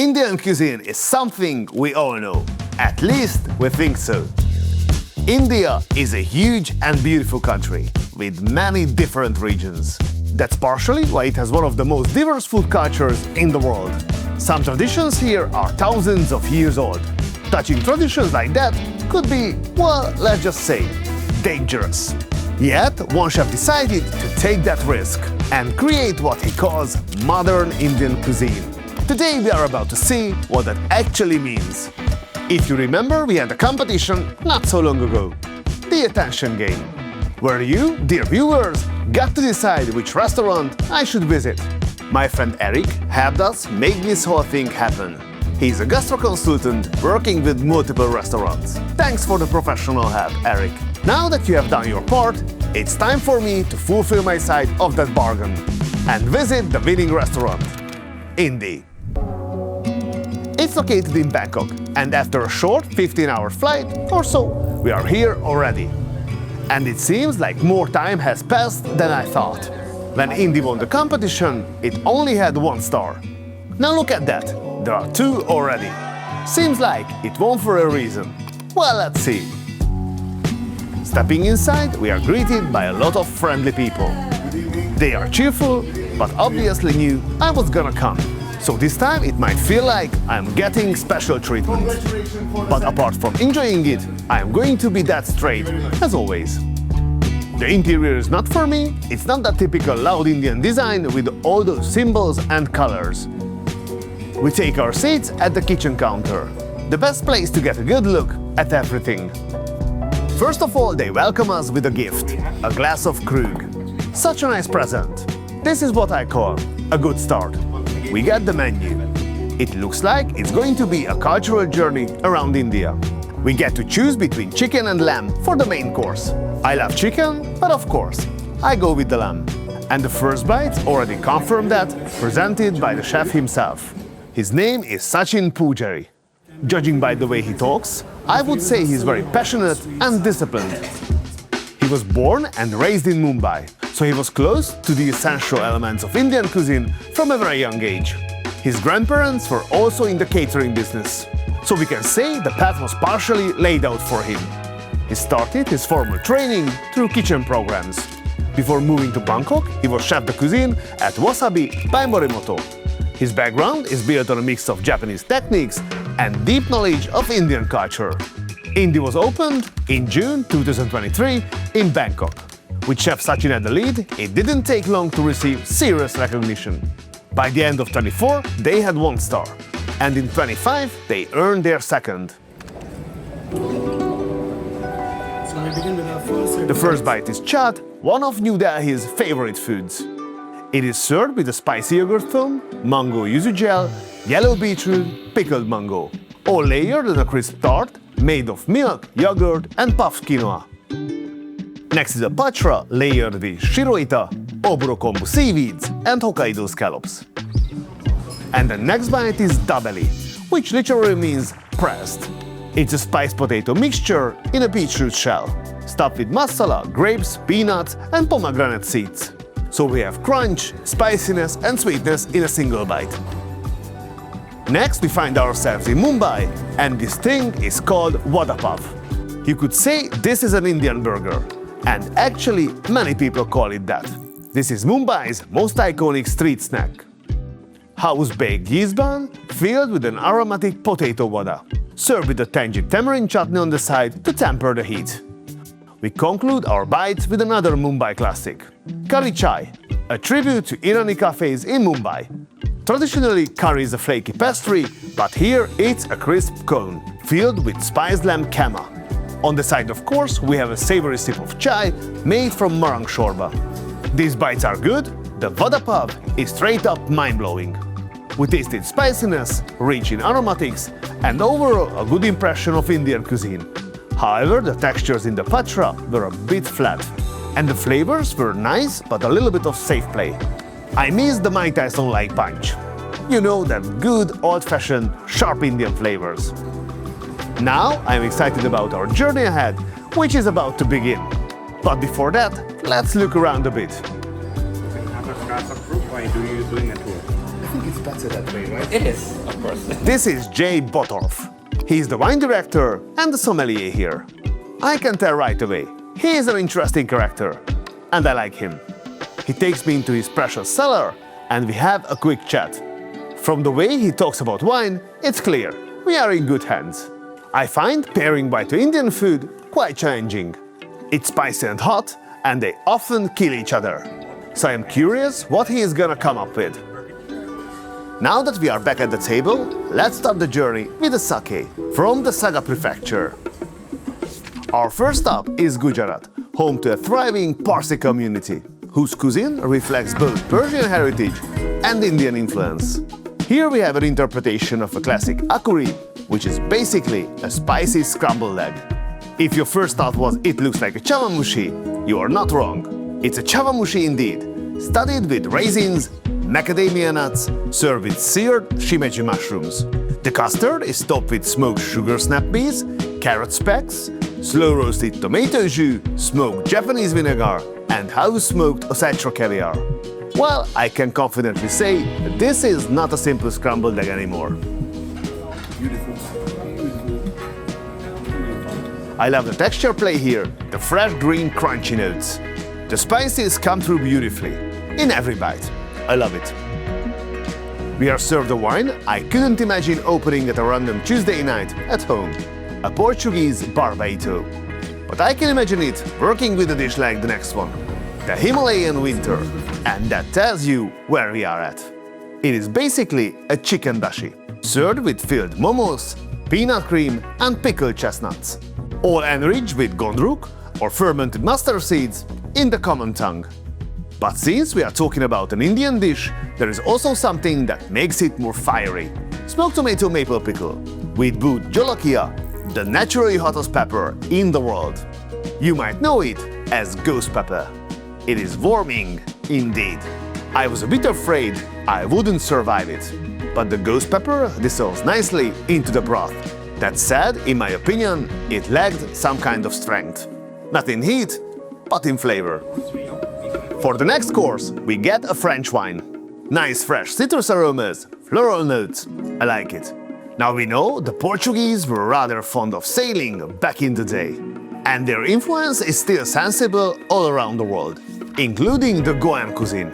Indian cuisine is something we all know. At least we think so. India is a huge and beautiful country with many different regions. That's partially why it has one of the most diverse food cultures in the world. Some traditions here are thousands of years old. Touching traditions like that could be, well, let's just say, dangerous. Yet, one chef decided to take that risk and create what he calls modern Indian cuisine. Today we are about to see what that actually means. If you remember, we had a competition not so long ago, the attention game, where you, dear viewers, got to decide which restaurant I should visit. My friend Erik helped us make this whole thing happen. He's a gastro consultant working with multiple restaurants. Thanks for the professional help, Erik. Now that you have done your part, it's time for me to fulfill my side of that bargain and visit the winning restaurant, Inddee. It's located in Bangkok, and after a short 15-hour flight or so, we are here already. And it seems like more time has passed than I thought. When Inddee won the competition, it only had 1 star. Now look at that, there are 2 already. Seems like it won for a reason. Well, let's see. Stepping inside, we are greeted by a lot of friendly people. They are cheerful, but obviously knew I was gonna come. So this time it might feel like I'm getting special treatment. But apart from enjoying it, I am going to be that straight, as always. The interior is not for me, it's not that typical loud Indian design with all those symbols and colors. We take our seats at the kitchen counter, the best place to get a good look at everything. First of all, they welcome us with a gift, a glass of Krug. Such a nice present. This is what I call a good start. We get the menu. It looks like it's going to be a cultural journey around India. We get to choose between chicken and lamb for the main course. I love chicken, but of course, I go with the lamb. And the first bite already confirmed that, presented by the chef himself. His name is Sachin Poojary. Judging by the way he talks, I would say he's very passionate and disciplined. He was born and raised in Mumbai, so he was close to the essential elements of Indian cuisine from a very young age. His grandparents were also in the catering business, so we can say the path was partially laid out for him. He started his formal training through kitchen programs. Before moving to Bangkok, he was chef de cuisine at Wasabi by Morimoto. His background is built on a mix of Japanese techniques and deep knowledge of Indian culture. Inddee was opened in June 2023 in Bangkok. With Chef Sachin at the lead, it didn't take long to receive serious recognition. By the end of 24, they had 1 star, and in 25, they earned their 2nd. So we begin with our first. The first bite is chaat, one of New Delhi's favorite foods. It is served with a spicy yogurt film, mango yuzu gel, yellow beetroot, pickled mango, all layered in a crisp tart made of milk, yogurt and puffed quinoa. Next is a pachra layered with shiroita, oboro kombu seaweeds and Hokkaido scallops. And the next bite is dabeli, which literally means pressed. It's a spiced potato mixture in a beetroot shell, stuffed with masala, grapes, peanuts and pomegranate seeds. So we have crunch, spiciness and sweetness in a single bite. Next we find ourselves in Mumbai, and this thing is called vada pav. You could say this is an Indian burger, and actually many people call it that. This is Mumbai's most iconic street snack. House-baked yeast bun filled with an aromatic potato vada, served with a tangy tamarind chutney on the side to temper the heat. We conclude our bites with another Mumbai classic, curry chai, a tribute to Irani cafes in Mumbai. Traditionally, curry is a flaky pastry, but here it's a crisp cone, filled with spiced lamb kema. On the side, of course, we have a savory sip of chai made from marang shorba. These bites are good, the vada pav is straight up mind-blowing. We tasted spiciness, rich in aromatics, and overall a good impression of Indian cuisine. However, the textures in the pachra were a bit flat, and the flavors were nice but a little bit of safe play. I miss the Mike Tyson-like punch. You know, that good old-fashioned sharp Indian flavors. Now I'm excited about our journey ahead, which is about to begin. But before that, let's look around a bit. Have a class of group, why do you doing a tour? I think it's It's better that way, right? It is, of course. This is Jay Botorf. He's the wine director and the sommelier here. I can tell right away, he is an interesting character, and I like him. He takes me into his precious cellar, and we have a quick chat. From the way he talks about wine, it's clear, we are in good hands. I find pairing wine to Indian food quite challenging. It's spicy and hot, and they often kill each other. So I'm curious what he is gonna come up with. Now that we are back at the table, let's start the journey with the sake from the Saga prefecture. Our first stop is Gujarat, home to a thriving Parsi community, whose cuisine reflects both Persian heritage and Indian influence. Here we have an interpretation of a classic akuri, which is basically a spicy scrambled egg. If your first thought was it looks like a chavamushi, you are not wrong. It's a chavamushi indeed, studded with raisins, macadamia nuts, served with seared shimeji mushrooms. The custard is topped with smoked sugar snap peas, carrot specks, slow-roasted tomato jus, smoked Japanese vinegar, and house-smoked Ossetro caviar. Well, I can confidently say that this is not a simple scrambled egg anymore. Beautiful. I love the texture play here, the fresh green crunchy notes. The spices come through beautifully, in every bite. I love it. We are served a wine I couldn't imagine opening at a random Tuesday night at home, a Portuguese Barbaito. But I can imagine it working with a dish like the next one, the Himalayan winter, and that tells you where we are at. It is basically a chicken dashi, served with filled momos, peanut cream and pickled chestnuts, all enriched with gondruk or fermented mustard seeds in the common tongue. But since we are talking about an Indian dish, there is also something that makes it more fiery. Smoked tomato maple pickle with boot jolokia, the naturally hottest pepper in the world. You might know it as ghost pepper. It is warming, indeed. I was a bit afraid I wouldn't survive it, but the ghost pepper dissolves nicely into the broth. That said, in my opinion, it lacked some kind of strength. Not in heat, but in flavor. For the next course, we get a French wine. Nice fresh citrus aromas, floral notes. I like it. Now we know the Portuguese were rather fond of sailing back in the day, and their influence is still sensible all around the world, including the Goan cuisine.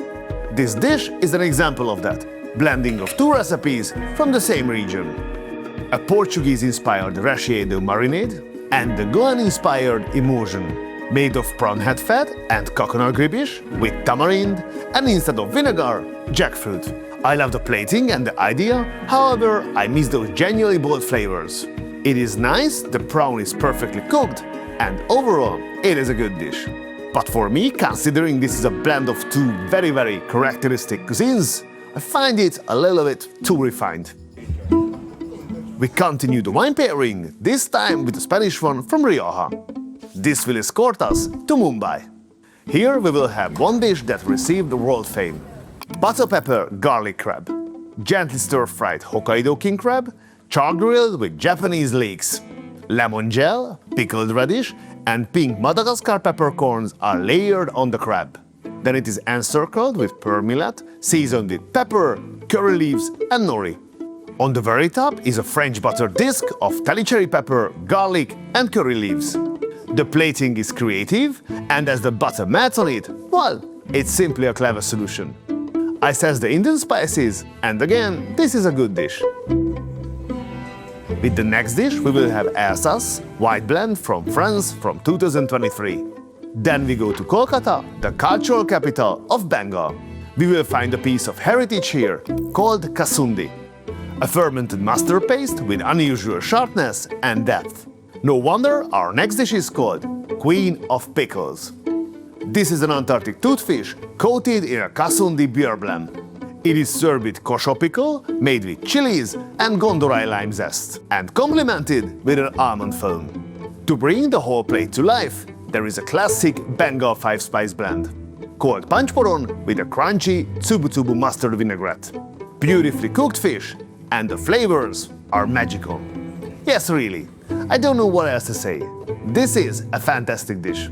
This dish is an example of that, blending of two recipes from the same region. A Portuguese-inspired recheado marinade and the Goan-inspired immersion, made of prawn head fat and coconut gribish with tamarind and instead of vinegar, jackfruit. I love the plating and the idea, however, I miss those genuinely bold flavors. It is nice, the prawn is perfectly cooked, and overall, it is a good dish. But for me, considering this is a blend of two very characteristic cuisines, I find it a little bit too refined. We continue the wine pairing, this time with a Spanish one from Rioja. This will escort us to Mumbai. Here we will have one dish that received world fame. Butter pepper garlic crab, gently stir-fried Hokkaido king crab, char-grilled with Japanese leeks. Lemon gel, pickled radish, and pink Madagascar peppercorns are layered on the crab. Then it is encircled with pearl millet, seasoned with pepper, curry leaves, and nori. On the very top is a French butter disc of Talicherry pepper, garlic, and curry leaves. The plating is creative, and as the butter mats on it, well, it's simply a clever solution. I sense the Indian spices, and again, this is a good dish. With the next dish, we will have Alsace, white blend from France from 2023. Then we go to Kolkata, the cultural capital of Bengal. We will find a piece of heritage here called Kasundi, a fermented mustard paste with unusual sharpness and depth. No wonder our next dish is called Queen of Pickles. This is an Antarctic toothfish coated in a Kasundi beer blend. It is served with kosho pickle made with chilies and Gondorai lime zest and complemented with an almond foam. To bring the whole plate to life, there is a classic Bengal 5-spice blend called panchporon with a crunchy tsubu mustard vinaigrette. Beautifully cooked fish, and the flavors are magical. Yes, really, I don't know what else to say. This is a fantastic dish.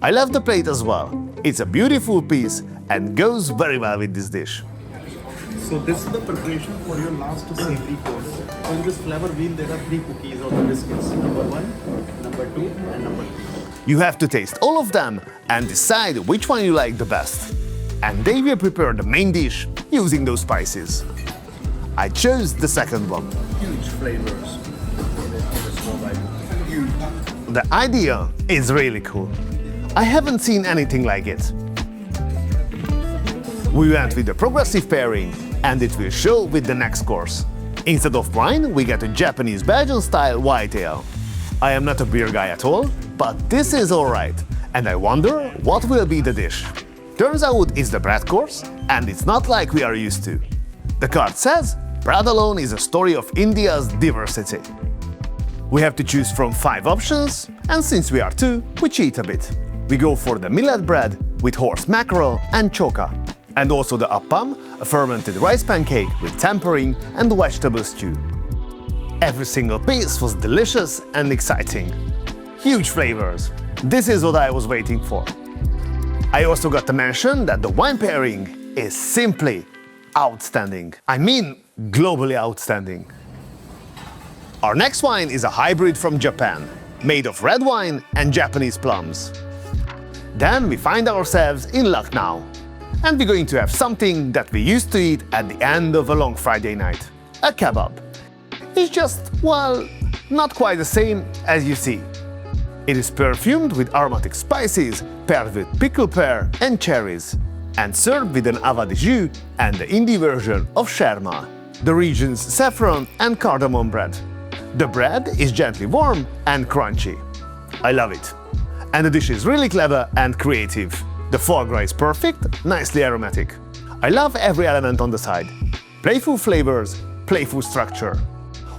I love the plate as well. It's a beautiful piece and goes very well with this dish. So this is the preparation for your last savory course. So in this flavor wheel, there are 3 cookies or the biscuits. Number 1, number 2, and number 3. You have to taste all of them and decide which one you like the best. And they will prepare the main dish using those spices. I chose the second one. Huge flavors in a small bite. Huge. The idea is really cool. I haven't seen anything like it. We went with the progressive pairing, and it will show with the next course. Instead of wine, we get a Japanese Belgian-style white ale. I am not a beer guy at all, but this is alright, and I wonder what will be the dish. Turns out it's the bread course, and it's not like we are used to. The card says, bread alone is a story of India's diversity. We have to choose from 5 options, and since we are 2, we cheat a bit. We go for the millet bread with horse mackerel and choka, and also the appam, a fermented rice pancake with tempering and vegetable stew. Every single piece was delicious and exciting. Huge flavors. This is what I was waiting for. I also got to mention that the wine pairing is simply outstanding. I mean, globally outstanding. Our next wine is a hybrid from Japan, made of red wine and Japanese plums. Then we find ourselves in Lucknow, and we're going to have something that we used to eat at the end of a long Friday night, a kebab. It's just, well, not quite the same as you see. It is perfumed with aromatic spices paired with pickled pear and cherries, and served with an ava de jus and the Inddee version of sherma, the region's saffron and cardamom bread. The bread is gently warm and crunchy. I love it. And the dish is really clever and creative. The foie gras is perfect, nicely aromatic. I love every element on the side. Playful flavors, playful structure.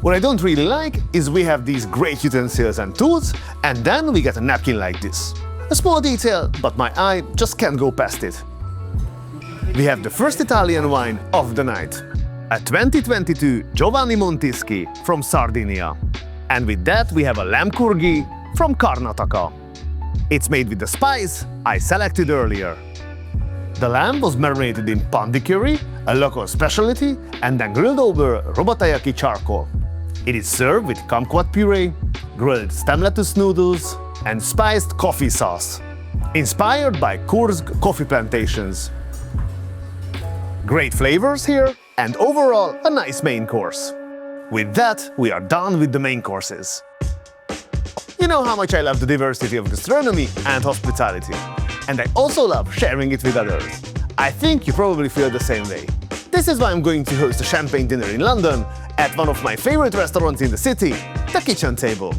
What I don't really like is we have these great utensils and tools, and then we get a napkin like this. A small detail, but my eye just can't go past it. We have the first Italian wine of the night, a 2022 Giovanni Montischi from Sardinia. And with that we have a lamb kurgi from Karnataka. It's made with the spice I selected earlier. The lamb was marinated in pandi curry, a local specialty, and then grilled over robatayaki charcoal. It is served with kumquat puree, grilled stem lettuce noodles, and spiced coffee sauce, inspired by Kursk coffee plantations. Great flavors here, and overall a nice main course. With that, we are done with the main courses. You know how much I love the diversity of gastronomy and hospitality, and I also love sharing it with others. I think you probably feel the same way. This is why I'm going to host a champagne dinner in London at one of my favorite restaurants in the city, the Kitchen Table.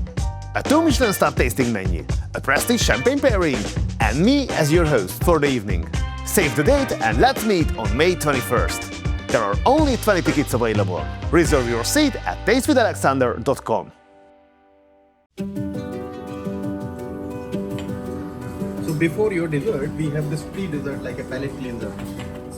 A 2 Michelin-starred tasting menu, a prestige champagne pairing, and me as your host for the evening. Save the date and let's meet on May 21st. There are only 20 tickets available. Reserve your seat at tastewithalexander.com. So before your dessert, we have this pre-dessert like a palate cleanser.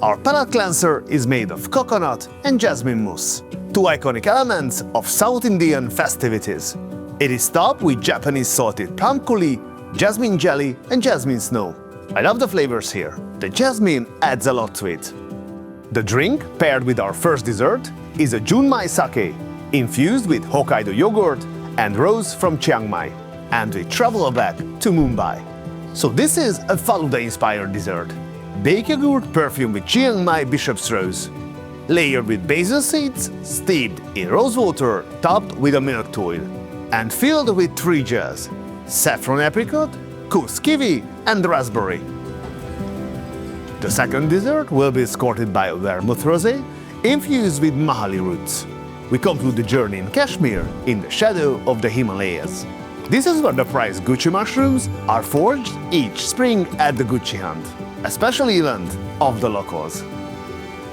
Our palate cleanser is made of coconut and jasmine mousse, 2 iconic elements of South Indian festivities. It is topped with Japanese salted plum coulis, jasmine jelly and jasmine snow. I love the flavors here. The jasmine adds a lot to it. The drink, paired with our first dessert, is a Junmai sake, infused with Hokkaido yogurt and rose from Chiang Mai. And we travel back to Mumbai. So this is a Faluda-inspired dessert. Baked yogurt perfumed with Chiang Mai bishop's rose, layered with basil seeds, steeped in rose water, topped with a milk oil, and filled with 3 jars: saffron apricot, kush kiwi, and raspberry. The second dessert will be escorted by a vermouth rosé, infused with mahali roots. We conclude the journey in Kashmir, in the shadow of the Himalayas. This is where the prized Gucci mushrooms are forged each spring at the Gucci Hunt, a special event of the locals.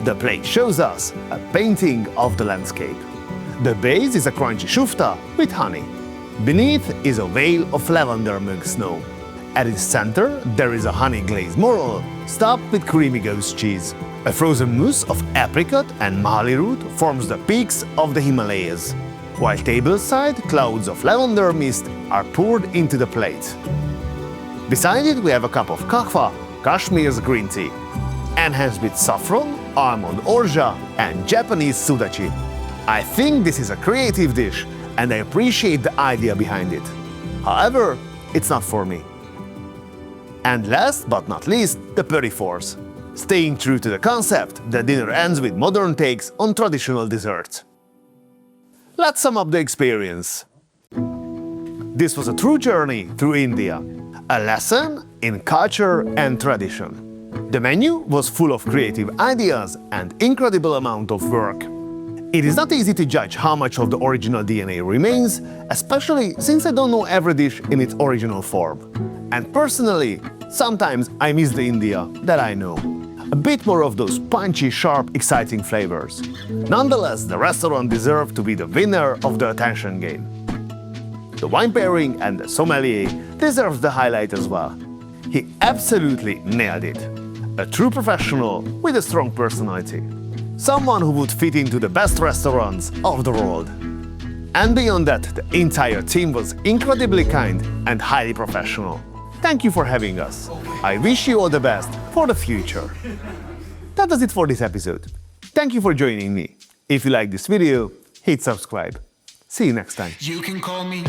The plate shows us a painting of the landscape. The base is a crunchy shufta with honey. Beneath is a veil of lavender milk snow. At its center, there is a honey-glazed moral, topped with creamy ghost cheese. A frozen mousse of apricot and mahali root forms the peaks of the Himalayas, while tableside clouds of lavender mist are poured into the plate. Beside it, we have a cup of kahwa, Kashmir's green tea, enhanced with saffron, almond orgeat, and Japanese sudachi. I think this is a creative dish and I appreciate the idea behind it. However, it's not for me. And last but not least, the petit fours. Staying true to the concept, the dinner ends with modern takes on traditional desserts. Let's sum up the experience. This was a true journey through India, a lesson in culture and tradition. The menu was full of creative ideas and incredible amount of work. It is not easy to judge how much of the original DNA remains, especially since I don't know every dish in its original form. And personally, sometimes I miss the India that I know. A bit more of those punchy, sharp, exciting flavors. Nonetheless, the restaurant deserved to be the winner of the attention game. The wine pairing and the sommelier deserves the highlight as well. He absolutely nailed it. A true professional with a strong personality. Someone who would fit into the best restaurants of the world. And beyond that, the entire team was incredibly kind and highly professional. Thank you for having us. I wish you all the best for the future. That does it for this episode. Thank you for joining me. If you like this video, hit subscribe. See you next time. You can call me